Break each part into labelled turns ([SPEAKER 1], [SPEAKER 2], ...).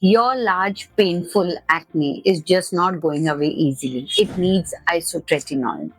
[SPEAKER 1] Your large, painful acne is just not going away easily. It needs isotretinoin.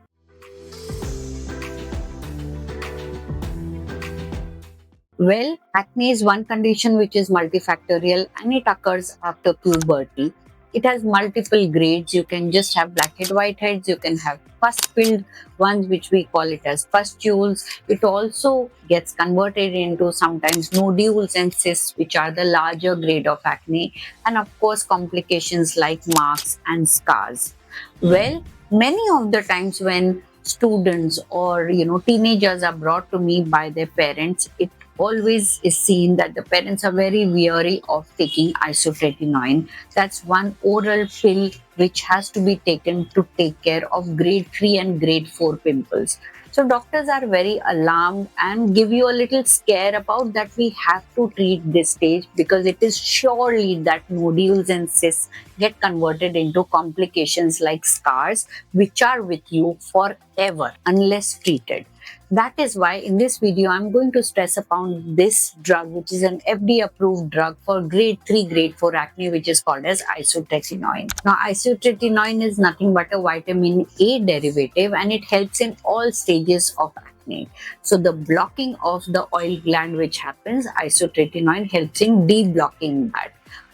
[SPEAKER 1] Well, acne is one condition which is multifactorial and it occurs after puberty. It has multiple grades. You can just have blackhead, whiteheads. You can have pus-filled ones, which we call it as pustules. It also gets converted into sometimes nodules and cysts, which are the larger grade of acne. And of course, complications like marks and scars. Well, many of the times when students or teenagers are brought to me by their parents, it always is seen that the parents are very weary of taking isotretinoin. That's one oral pill which has to be taken to take care of grade 3 and grade 4 pimples. So doctors are very alarmed and give you a little scare about that we have to treat this stage because it is surely that nodules and cysts get converted into complications like scars which are with you forever unless treated. That is why in this video, I'm going to stress upon this drug, which is an FDA approved drug for grade 3, grade 4 acne, which is called as isotretinoin. Now, isotretinoin is nothing but a vitamin A derivative and it helps in all stages of acne. So, the blocking of the oil gland which happens, isotretinoin helps in deblocking that.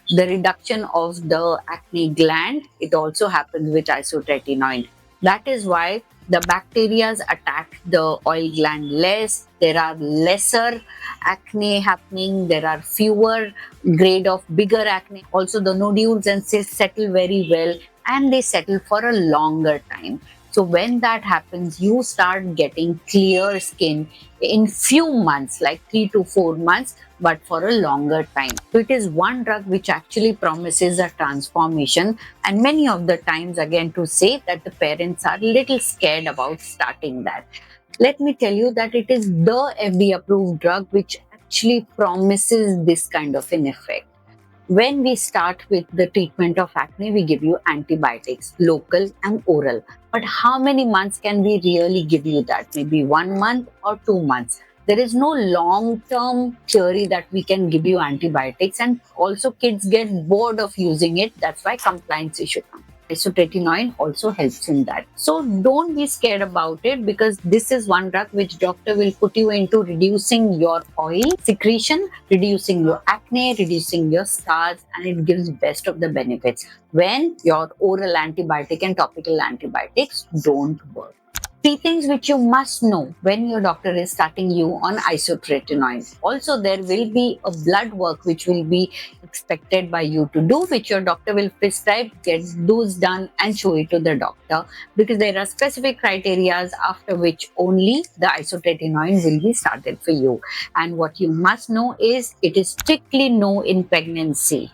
[SPEAKER 1] The reduction of the acne gland, it also happens with isotretinoin. That is why the bacteria attack the oil gland less. There are lesser acne happening. There are fewer grade of bigger acne. Also, the nodules and cysts settle very well and they settle for a longer time. So when that happens, you start getting clear skin in few months, like 3 to 4 months, but for a longer time. So it is one drug which actually promises a transformation, and many of the times, again, to say that the parents are little scared about starting that. Let me tell you that it is the FDA approved drug which actually promises this kind of an effect. When we start with the treatment of acne, we give you antibiotics, local and oral. But how many months can we really give you that? Maybe 1 month or 2 months. There is no long-term theory that we can give you antibiotics, and also kids get bored of using it. That's why compliance issue comes. Isotretinoin also helps in that. So don't be scared about it because this is one drug which doctor will put you into reducing your oil secretion, reducing your acne, reducing your scars, and it gives best of the benefits when your oral antibiotic and topical antibiotics don't work. Three things which you must know when your doctor is starting you on isotretinoin. Also, there will be a blood work which will be expected by you to do, which your doctor will prescribe. Get those done and show it to the doctor because there are specific criteria after which only the isotretinoin will be started for you. And what you must know is it is strictly no in pregnancy.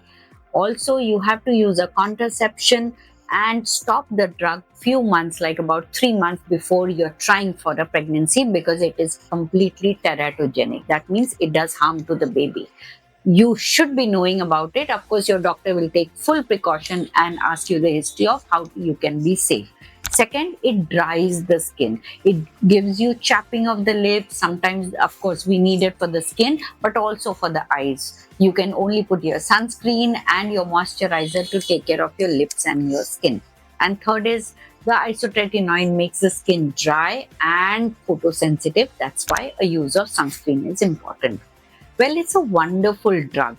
[SPEAKER 1] Also, you have to use a contraception and stop the drug few months, like about 3 months before you're trying for a pregnancy because it is completely teratogenic. That means it does harm to the baby. You should be knowing about it. Of course, your doctor will take full precaution and ask you the history of how you can be safe. Second, it dries the skin. It gives you chapping of the lips. Sometimes, of course, we need it for the skin, but also for the eyes. You can only put your sunscreen and your moisturizer to take care of your lips and your skin. And third is the isotretinoin makes the skin dry and photosensitive. That's why a use of sunscreen is important. Well, it's a wonderful drug.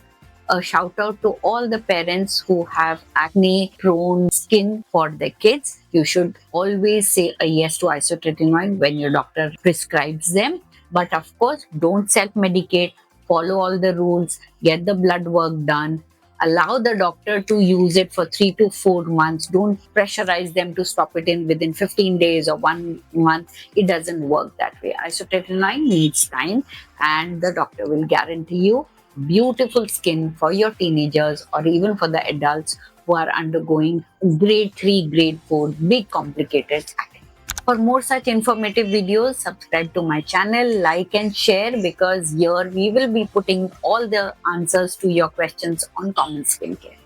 [SPEAKER 1] A shout out to all the parents who have acne prone skin for their kids. You should always say a yes to isotretinoin when your doctor prescribes them. But of course, don't self medicate, follow all the rules, get the blood work done. Allow the doctor to use it for 3 to 4 months. Don't pressurize them to stop it in within 15 days or 1 month. It doesn't work that way. Isotretinoin needs time, and the doctor will guarantee you beautiful skin for your teenagers or even for the adults who are undergoing grade 3, grade 4, big complicated acne. For more such informative videos, subscribe to my channel, like and share because here we will be putting all the answers to your questions on common skincare.